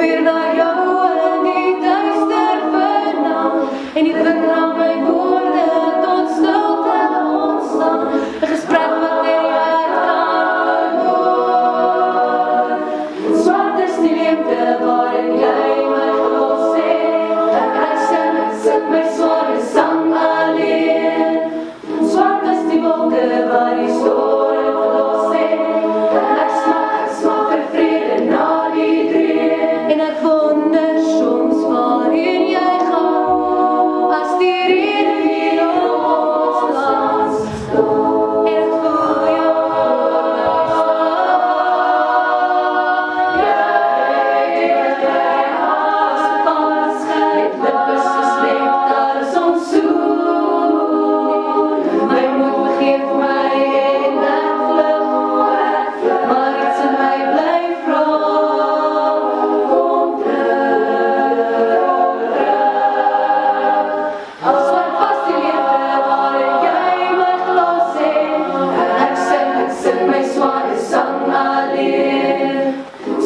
weer naar jou in die duister vanaand. En die dra my woorde tot stilte ontstaan. 'n gesprek wat net die hart kan hoor. Swart is die leemte waarin jy my gelos het. Ek sing my sware sang alleen. Swart is die wolke waar die storm verlos het. Ek smag vir vrede na die dreun. En ek wonder soms waarheen jy gaan, as die rede hier op ons land staan. En ek voel jou voor my staan. Jy het my haas vasgryp, lippe soos nektar soms soen. My moed begeef my en ek vlug, maar iets in my bly vra, kom terug. As wat was die leemte waarin jy my gelos het. Ek sing my sware sang alleen.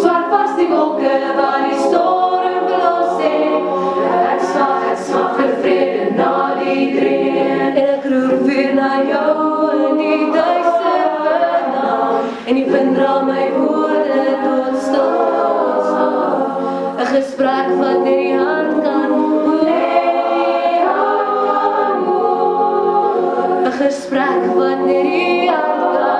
Swart was die wolke waar die storm verlos het. Ek smag vir vrede na die dreun. En ek roep weer na jou in die duister vanaand. En die wind dra my woorde tot stilte ontstaan. 'n gesprek wat net die hart kan hoor. 'n gesprek wat net die hart kan